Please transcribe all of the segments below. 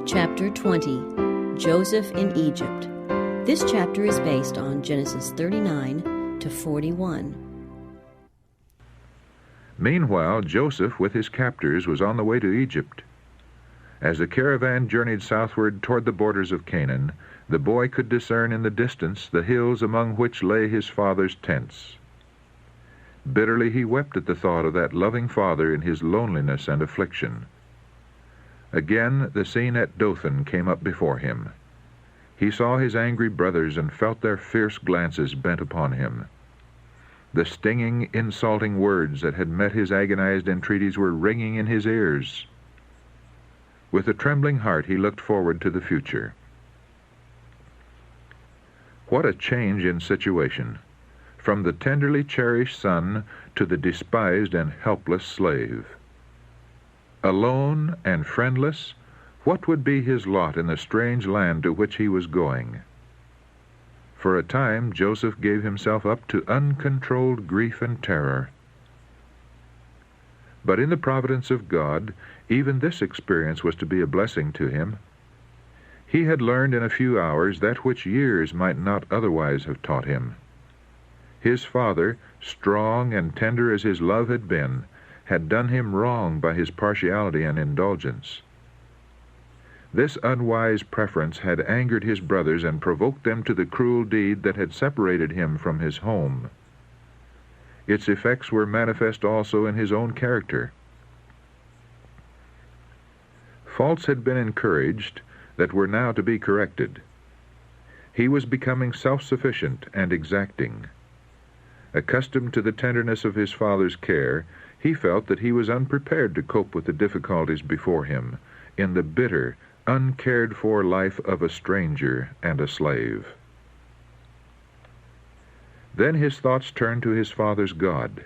Chapter 20, Joseph in Egypt. This chapter is based on Genesis 39 to 41. Meanwhile, Joseph with his captors was on the way to Egypt. As the caravan journeyed southward toward the borders of Canaan, the boy could discern in the distance the hills among which lay his father's tents. Bitterly he wept at the thought of that loving father in his loneliness and affliction. Again the scene at Dothan came up before him. He saw his angry brothers and felt their fierce glances bent upon him. The stinging, insulting words that had met his agonized entreaties were ringing in his ears. With a trembling heart he looked forward to the future. What a change in situation, from the tenderly cherished son to the despised and helpless slave. Alone and friendless, what would be his lot in the strange land to which he was going? For a time, Joseph gave himself up to uncontrolled grief and terror. But in the providence of God, even this experience was to be a blessing to him. He had learned in a few hours that which years might not otherwise have taught him. His father, strong and tender as his love had been, had done him wrong by his partiality and indulgence. This unwise preference had angered his brothers and provoked them to the cruel deed that had separated him from his home. Its effects were manifest also in his own character. Faults had been encouraged that were now to be corrected. He was becoming self-sufficient and exacting. Accustomed to the tenderness of his father's care, he felt that he was unprepared to cope with the difficulties before him in the bitter, uncared-for life of a stranger and a slave. Then his thoughts turned to his father's God.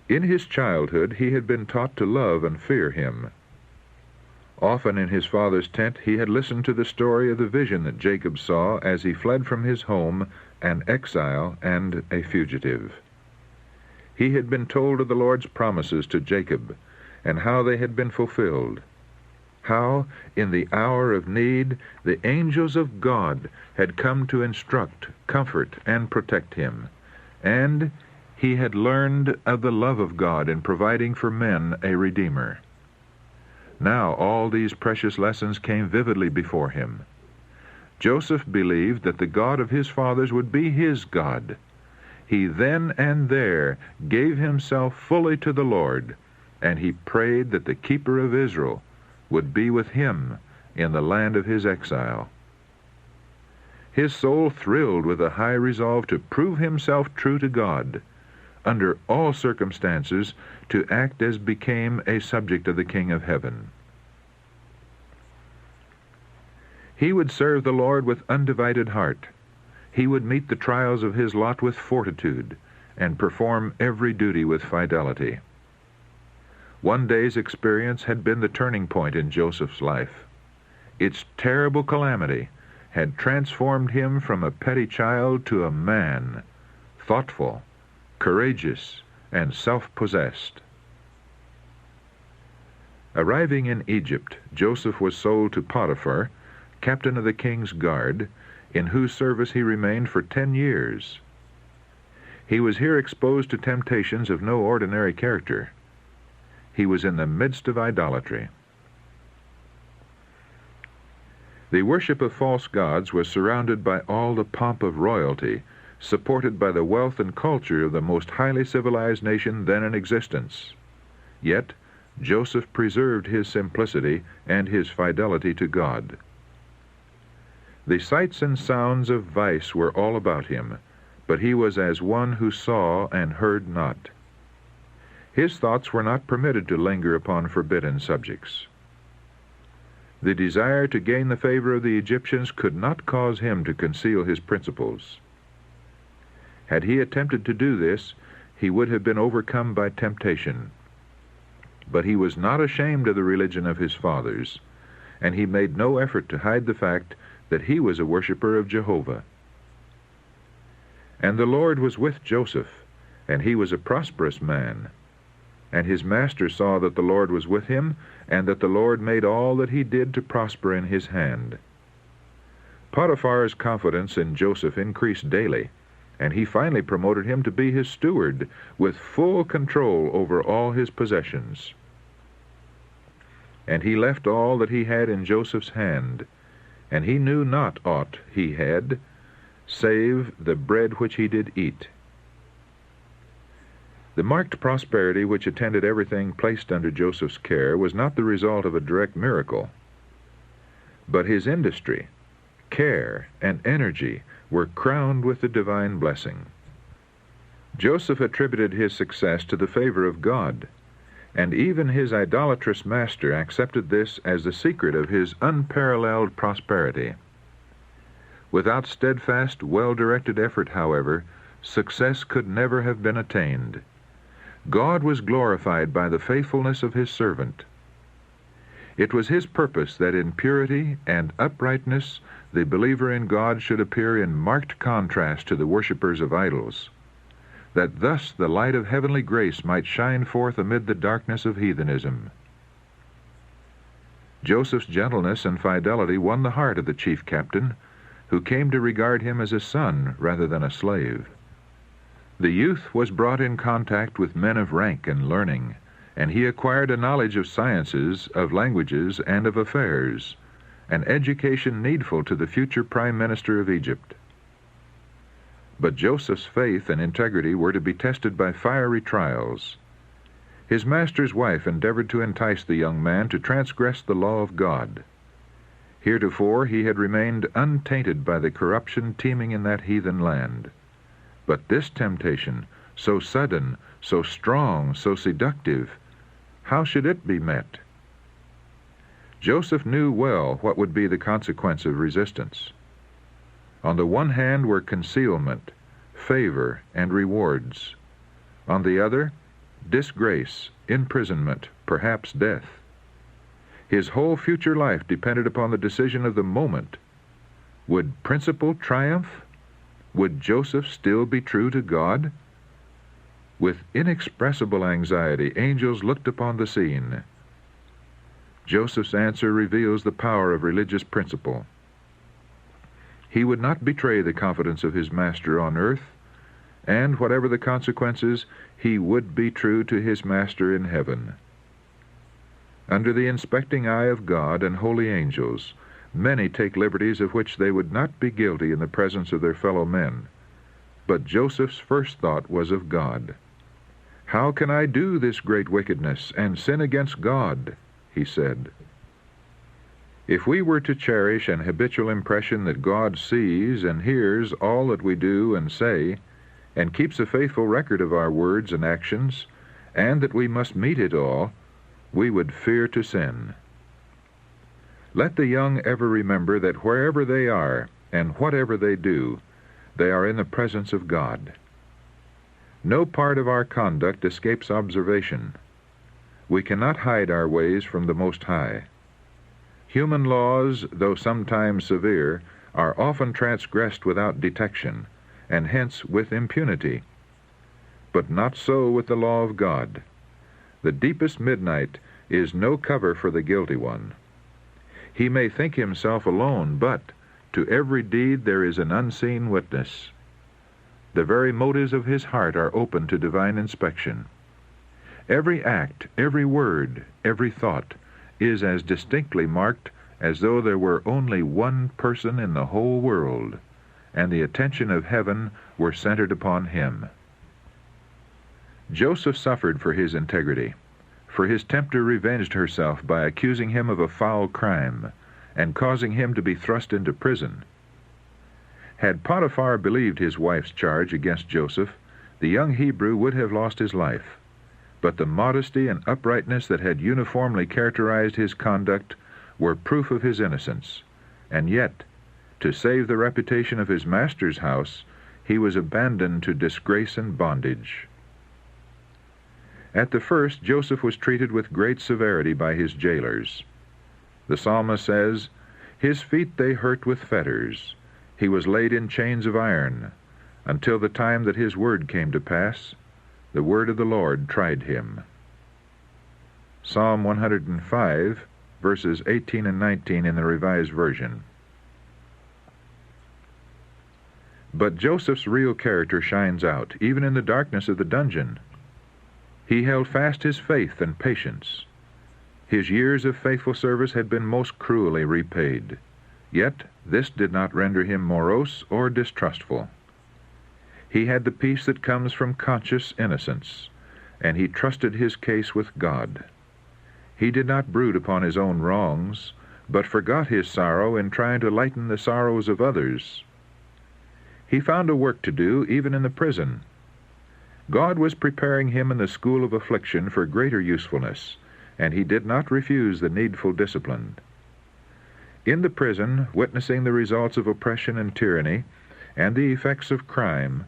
In his childhood he had been taught to love and fear him. Often in his father's tent he had listened to the story of the vision that Jacob saw as he fled from his home, an exile and a fugitive. He had been told of the Lord's promises to Jacob, and how they had been fulfilled. How, in the hour of need, the angels of God had come to instruct, comfort, and protect him. And he had learned of the love of God in providing for men a Redeemer. Now all these precious lessons came vividly before him. Joseph believed that the God of his fathers would be his God. He then and there gave himself fully to the Lord, and he prayed that the keeper of Israel would be with him in the land of his exile. His soul thrilled with a high resolve to prove himself true to God, under all circumstances to act as became a subject of the King of Heaven. He would serve the Lord with undivided heart. He would meet the trials of his lot with fortitude, and perform every duty with fidelity. One day's experience had been the turning point in Joseph's life. Its terrible calamity had transformed him from a petty child to a man, thoughtful, courageous, and self-possessed. Arriving in Egypt, Joseph was sold to Potiphar, captain of the king's guard, in whose service he remained for 10 years. He was here exposed to temptations of no ordinary character. He was in the midst of idolatry. The worship of false gods was surrounded by all the pomp of royalty, supported by the wealth and culture of the most highly civilized nation then in existence. Yet Joseph preserved his simplicity and his fidelity to God. The sights and sounds of vice were all about him, but he was as one who saw and heard not. His thoughts were not permitted to linger upon forbidden subjects. The desire to gain the favor of the Egyptians could not cause him to conceal his principles. Had he attempted to do this, he would have been overcome by temptation. But he was not ashamed of the religion of his fathers, and he made no effort to hide the fact that he was a worshiper of Jehovah. And the Lord was with Joseph, and he was a prosperous man. And his master saw that the Lord was with him, and that the Lord made all that he did to prosper in his hand. Potiphar's confidence in Joseph increased daily, and he finally promoted him to be his steward, with full control over all his possessions. And he left all that he had in Joseph's hand, and he knew not aught he had, save the bread which he did eat. The marked prosperity which attended everything placed under Joseph's care was not the result of a direct miracle, but his industry, care, and energy were crowned with the divine blessing. Joseph attributed his success to the favor of God, and even his idolatrous master accepted this as the secret of his unparalleled prosperity. Without steadfast, well-directed effort, however, success could never have been attained. God was glorified by the faithfulness of his servant. It was his purpose that in purity and uprightness the believer in God should appear in marked contrast to the worshippers of idols, that thus the light of heavenly grace might shine forth amid the darkness of heathenism. Joseph's gentleness and fidelity won the heart of the chief captain, who came to regard him as a son rather than a slave. The youth was brought in contact with men of rank and learning, and he acquired a knowledge of sciences, of languages, and of affairs, an education needful to the future prime minister of Egypt. But Joseph's faith and integrity were to be tested by fiery trials. His master's wife endeavored to entice the young man to transgress the law of God. Heretofore he had remained untainted by the corruption teeming in that heathen land. But this temptation, so sudden, so strong, so seductive, how should it be met? Joseph knew well what would be the consequence of resistance. On the one hand were concealment, favor, and rewards. On the other, disgrace, imprisonment, perhaps death. His whole future life depended upon the decision of the moment. Would principle triumph? Would Joseph still be true to God? With inexpressible anxiety, angels looked upon the scene. Joseph's answer reveals the power of religious principle. He would not betray the confidence of his master on earth, and whatever the consequences, he would be true to his master in heaven. Under the inspecting eye of God and holy angels, many take liberties of which they would not be guilty in the presence of their fellow men. But Joseph's first thought was of God. "How can I do this great wickedness and sin against God?" he said. If we were to cherish an habitual impression that God sees and hears all that we do and say, and keeps a faithful record of our words and actions, and that we must meet it all, we would fear to sin. Let the young ever remember that wherever they are, and whatever they do, they are in the presence of God. No part of our conduct escapes observation. We cannot hide our ways from the Most High. Human laws, though sometimes severe, are often transgressed without detection, and hence with impunity. But not so with the law of God. The deepest midnight is no cover for the guilty one. He may think himself alone, but to every deed there is an unseen witness. The very motives of his heart are open to divine inspection. Every act, every word, every thought is as distinctly marked as though there were only one person in the whole world, and the attention of heaven were centered upon him. Joseph suffered for his integrity, for his tempter revenged herself by accusing him of a foul crime and causing him to be thrust into prison. Had Potiphar believed his wife's charge against Joseph, the young Hebrew would have lost his life. But the modesty and uprightness that had uniformly characterized his conduct were proof of his innocence, and yet, to save the reputation of his master's house, he was abandoned to disgrace and bondage. At the first, Joseph was treated with great severity by his jailers. The psalmist says, "His feet they hurt with fetters. He was laid in chains of iron, until the time that his word came to pass. The word of the Lord tried him." Psalm 105, verses 18 and 19 in the Revised Version. But Joseph's real character shines out, even in the darkness of the dungeon. He held fast his faith and patience. His years of faithful service had been most cruelly repaid. Yet this did not render him morose or distrustful. He had the peace that comes from conscious innocence, and he trusted his case with God. He did not brood upon his own wrongs, but forgot his sorrow in trying to lighten the sorrows of others. He found a work to do even in the prison. God was preparing him in the school of affliction for greater usefulness, and he did not refuse the needful discipline. In the prison, witnessing the results of oppression and tyranny, and the effects of crime,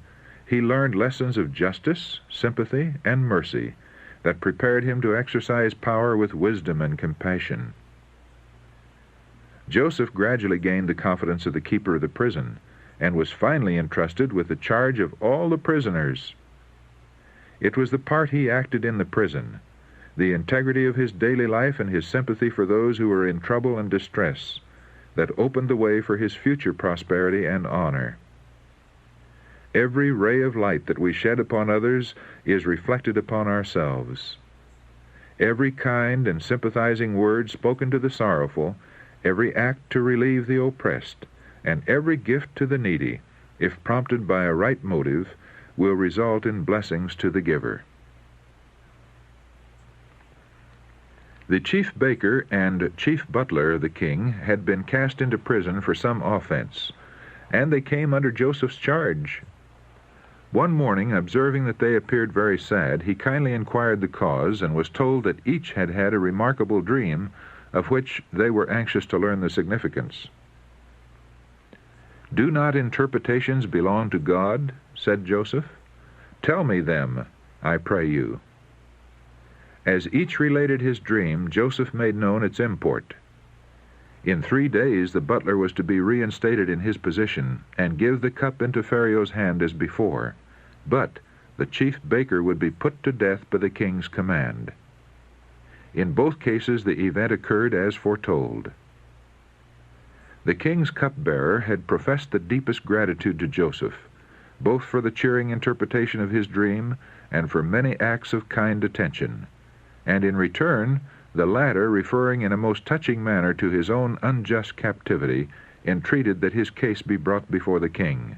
he learned lessons of justice, sympathy, and mercy that prepared him to exercise power with wisdom and compassion. Joseph gradually gained the confidence of the keeper of the prison, and was finally entrusted with the charge of all the prisoners. It was the part he acted in the prison, the integrity of his daily life and his sympathy for those who were in trouble and distress, that opened the way for his future prosperity and honor. Every ray of light that we shed upon others is reflected upon ourselves. Every kind and sympathizing word spoken to the sorrowful, every act to relieve the oppressed, and every gift to the needy, if prompted by a right motive, will result in blessings to the giver. The chief baker and chief butler of the king had been cast into prison for some offense, and they came under Joseph's charge. One morning, observing that they appeared very sad, he kindly inquired the cause, and was told that each had had a remarkable dream, of which they were anxious to learn the significance. "Do not interpretations belong to God?" said Joseph. "Tell me them, I pray you." As each related his dream, Joseph made known its import. In 3 days the butler was to be reinstated in his position, and give the cup into Pharaoh's hand as before, but the chief baker would be put to death by the king's command. In both cases the event occurred as foretold. The king's cupbearer had professed the deepest gratitude to Joseph, both for the cheering interpretation of his dream and for many acts of kind attention, and in return the latter, referring in a most touching manner to his own unjust captivity, entreated that his case be brought before the king.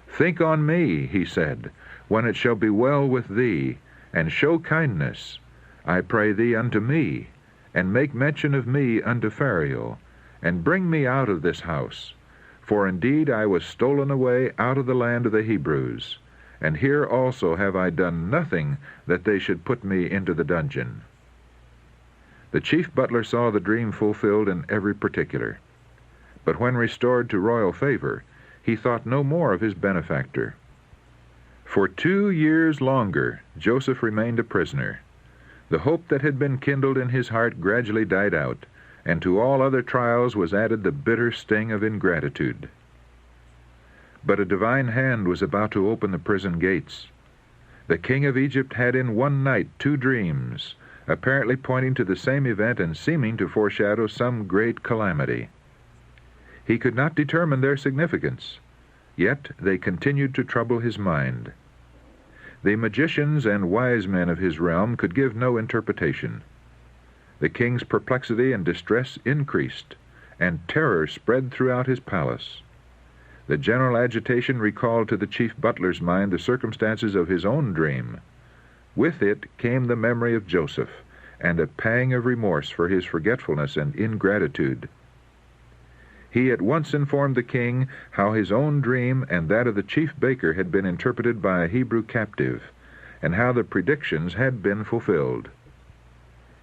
"Think on me," he said, "when it shall be well with thee, and show kindness, I pray thee, unto me, and make mention of me unto Pharaoh, and bring me out of this house. For indeed I was stolen away out of the land of the Hebrews, and here also have I done nothing that they should put me into the dungeon." The chief butler saw the dream fulfilled in every particular. But when restored to royal favor, he thought no more of his benefactor. For 2 years longer Joseph remained a prisoner. The hope that had been kindled in his heart gradually died out, and to all other trials was added the bitter sting of ingratitude. But a divine hand was about to open the prison gates. The king of Egypt had in one night 2 dreams, apparently pointing to the same event and seeming to foreshadow some great calamity. He could not determine their significance, yet they continued to trouble his mind. The magicians and wise men of his realm could give no interpretation. The king's perplexity and distress increased, and terror spread throughout his palace. The general agitation recalled to the chief butler's mind the circumstances of his own dream. With it came the memory of Joseph, and a pang of remorse for his forgetfulness and ingratitude. He at once informed the king how his own dream and that of the chief baker had been interpreted by a Hebrew captive, and how the predictions had been fulfilled.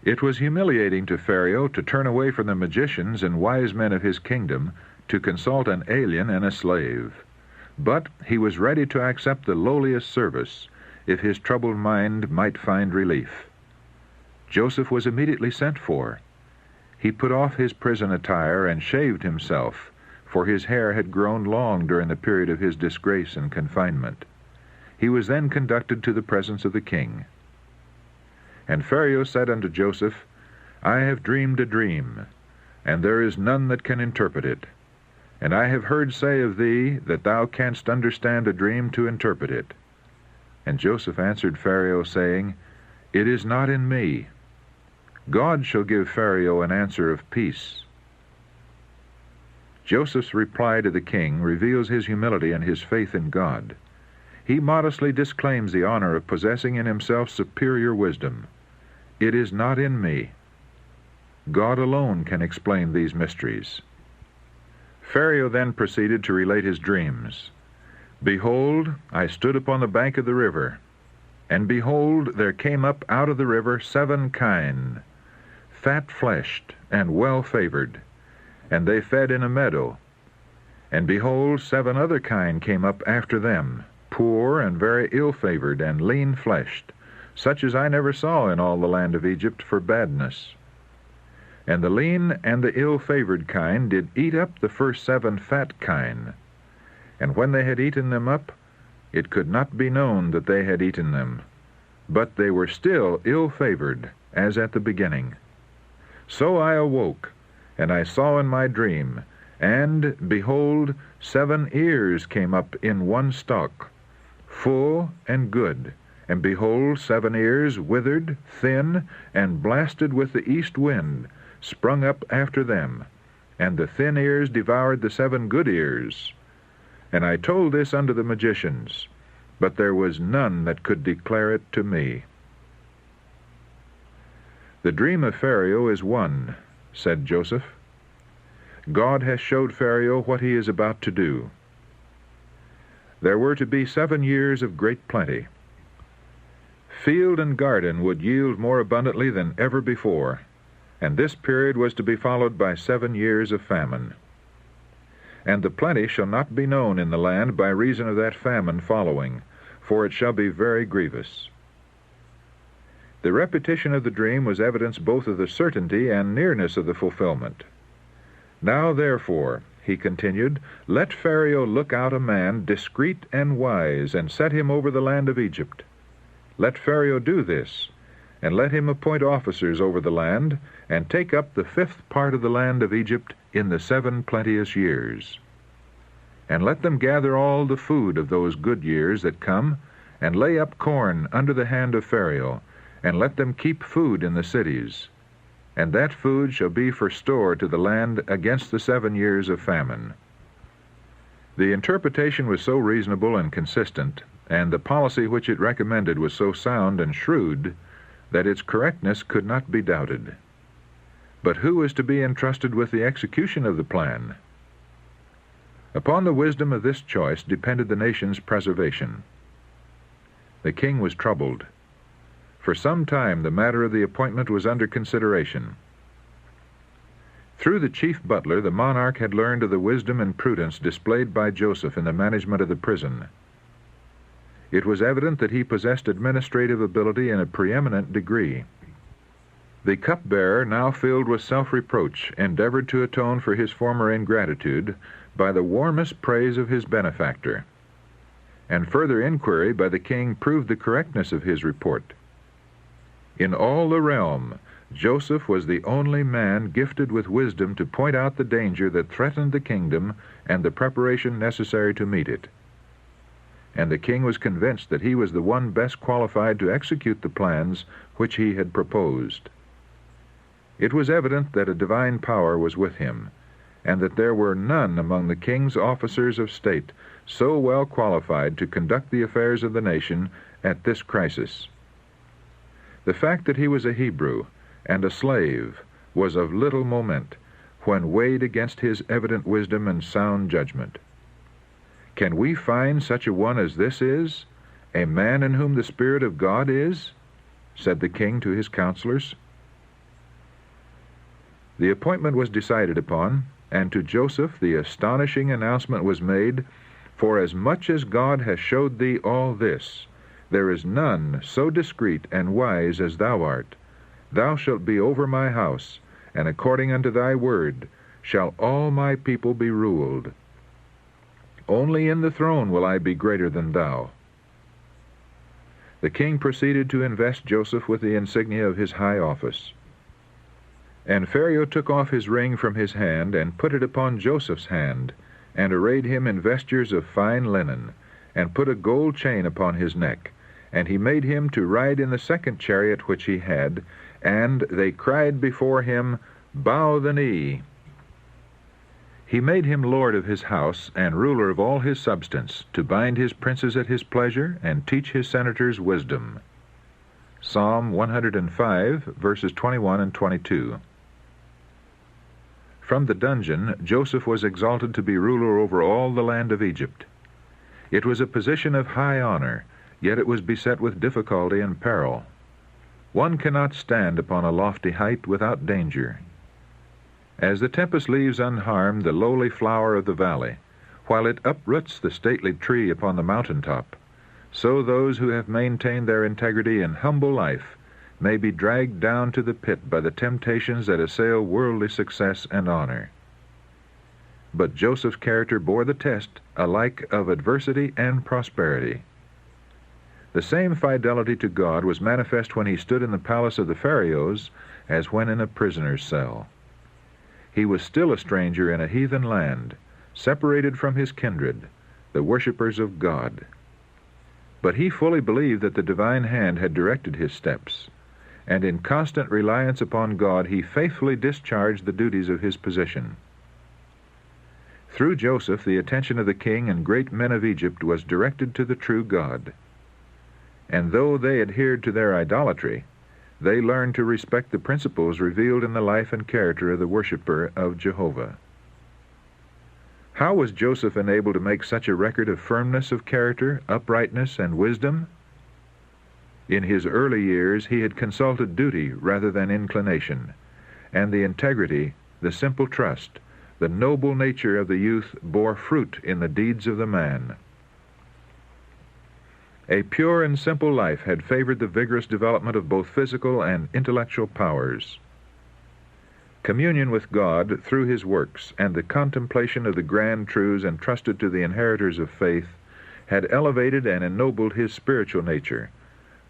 It was humiliating to Pharaoh to turn away from the magicians and wise men of his kingdom to consult an alien and a slave. But he was ready to accept the lowliest service, if his troubled mind might find relief. Joseph was immediately sent for. He put off his prison attire and shaved himself, for his hair had grown long during the period of his disgrace and confinement. He was then conducted to the presence of the king. And Pharaoh said unto Joseph, I have dreamed a dream, and there is none that can interpret it. And I have heard say of thee, that thou canst understand a dream to interpret it. And Joseph answered Pharaoh, saying, It is not in me. God shall give Pharaoh an answer of peace. Joseph's reply to the king reveals his humility and his faith in God. He modestly disclaims the honor of possessing in himself superior wisdom. It is not in me. God alone can explain these mysteries. Pharaoh then proceeded to relate his dreams. Behold, I stood upon the bank of the river, and behold, there came up out of the river 7 kine, fat-fleshed and well-favored, and they fed in a meadow. And behold, 7 other kine came up after them, poor and very ill-favored and lean-fleshed, such as I never saw in all the land of Egypt for badness. And the lean and the ill-favored kine did eat up the first 7 fat kine. And when they had eaten them up, it could not be known that they had eaten them, but they were still ill-favored, as at the beginning. So I awoke, and I saw in my dream, and, behold, 7 ears came up in one stalk, full and good. And behold, 7 ears, withered, thin, and blasted with the east wind, sprung up after them, and the thin ears devoured the 7 good ears. And I told this unto the magicians, but there was none that could declare it to me. The dream of Pharaoh is one, said Joseph. God has showed Pharaoh what he is about to do. There were to be 7 years of great plenty. Field and garden would yield more abundantly than ever before, and this period was to be followed by 7 years of famine. And the plenty shall not be known in the land by reason of that famine following, for it shall be very grievous. The repetition of the dream was evidence both of the certainty and nearness of the fulfillment. Now therefore, he continued, let Pharaoh look out a man discreet and wise, and set him over the land of Egypt. Let Pharaoh do this, and let him appoint officers over the land, and take up the 5th part of the land of Egypt in the 7 plenteous years. And let them gather all the food of those good years that come, and lay up corn under the hand of Pharaoh, and let them keep food in the cities. And that food shall be for store to the land against the 7 years of famine. The interpretation was so reasonable and consistent, and the policy which it recommended was so sound and shrewd, that its correctness could not be doubted. But who was to be entrusted with the execution of the plan? Upon the wisdom of this choice depended the nation's preservation. The king was troubled. For some time the matter of the appointment was under consideration. Through the chief butler, the monarch had learned of the wisdom and prudence displayed by Joseph in the management of the prison. It was evident that he possessed administrative ability in a preeminent degree. The cupbearer, now filled with self-reproach, endeavored to atone for his former ingratitude by the warmest praise of his benefactor. And further inquiry by the king proved the correctness of his report. In all the realm, Joseph was the only man gifted with wisdom to point out the danger that threatened the kingdom and the preparation necessary to meet it. And the king was convinced that he was the one best qualified to execute the plans which he had proposed. It was evident that a divine power was with him, and that there were none among the king's officers of state so well qualified to conduct the affairs of the nation at this crisis. The fact that he was a Hebrew and a slave was of little moment when weighed against his evident wisdom and sound judgment. Can we find such a one as this is, a man in whom the Spirit of God is? Said the king to his counselors. The appointment was decided upon, and to Joseph the astonishing announcement was made, For as much as God has showed thee all this, there is none so discreet and wise as thou art. Thou shalt be over my house, and according unto thy word shall all my people be ruled. Only in the throne will I be greater than thou. The king proceeded to invest Joseph with the insignia of his high office. And Pharaoh took off his ring from his hand, and put it upon Joseph's hand, and arrayed him in vestures of fine linen, and put a gold chain upon his neck. And he made him to ride in the second chariot which he had, and they cried before him, Bow the knee. He made him lord of his house, and ruler of all his substance, to bind his princes at his pleasure, and teach his senators wisdom. Psalm 105, verses 21 and 22. From the dungeon, Joseph was exalted to be ruler over all the land of Egypt. It was a position of high honor, yet it was beset with difficulty and peril. One cannot stand upon a lofty height without danger. As the tempest leaves unharmed the lowly flower of the valley, while it uproots the stately tree upon the mountaintop, so those who have maintained their integrity in humble life may be dragged down to the pit by the temptations that assail worldly success and honor. But Joseph's character bore the test alike of adversity and prosperity. The same fidelity to God was manifest when he stood in the palace of the Pharaohs as when in a prisoner's cell. He was still a stranger in a heathen land, separated from his kindred, the worshippers of God. But he fully believed that the divine hand had directed his steps, and in constant reliance upon God he faithfully discharged the duties of his position. Through Joseph, the attention of the king and great men of Egypt was directed to the true God. And though they adhered to their idolatry, they learned to respect the principles revealed in the life and character of the worshipper of Jehovah. How was Joseph enabled to make such a record of firmness of character, uprightness, and wisdom? In his early years he had consulted duty rather than inclination, and the integrity, the simple trust, the noble nature of the youth bore fruit in the deeds of the man. A pure and simple life had favored the vigorous development of both physical and intellectual powers. Communion with God through his works and the contemplation of the grand truths entrusted to the inheritors of faith had elevated and ennobled his spiritual nature,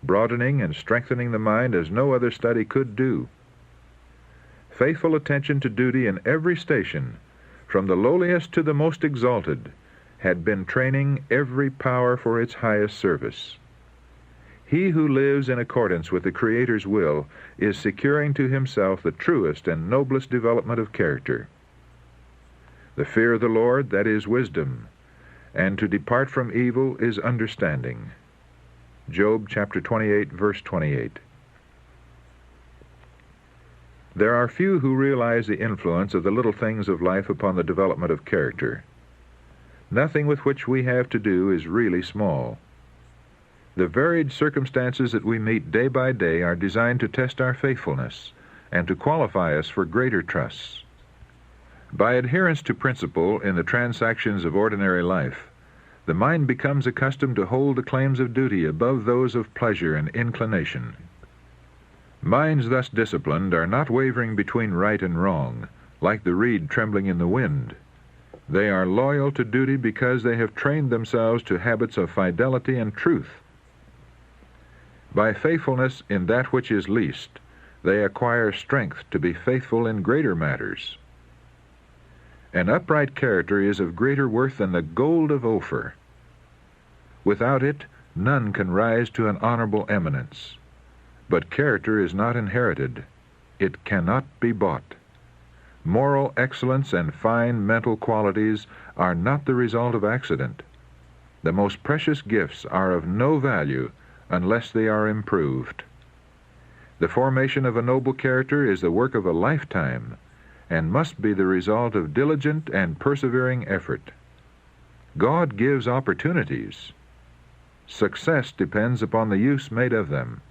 broadening and strengthening the mind as no other study could do. Faithful attention to duty in every station, from the lowliest to the most exalted, had been training every power for its highest service. He who lives in accordance with the Creator's will is securing to himself the truest and noblest development of character. The fear of the Lord, that is wisdom, and to depart from evil is understanding. Job chapter 28, verse 28. There are few who realize the influence of the little things of life upon the development of character. Nothing with which we have to do is really small. The varied circumstances that we meet day by day are designed to test our faithfulness and to qualify us for greater trusts. By adherence to principle in the transactions of ordinary life, the mind becomes accustomed to hold the claims of duty above those of pleasure and inclination. Minds thus disciplined are not wavering between right and wrong, like the reed trembling in the wind. They are loyal to duty because they have trained themselves to habits of fidelity and truth. By faithfulness in that which is least, they acquire strength to be faithful in greater matters. An upright character is of greater worth than the gold of Ophir. Without it, none can rise to an honorable eminence. But character is not inherited. It cannot be bought. Moral excellence and fine mental qualities are not the result of accident. The most precious gifts are of no value unless they are improved. The formation of a noble character is the work of a lifetime and must be the result of diligent and persevering effort. God gives opportunities. Success depends upon the use made of them.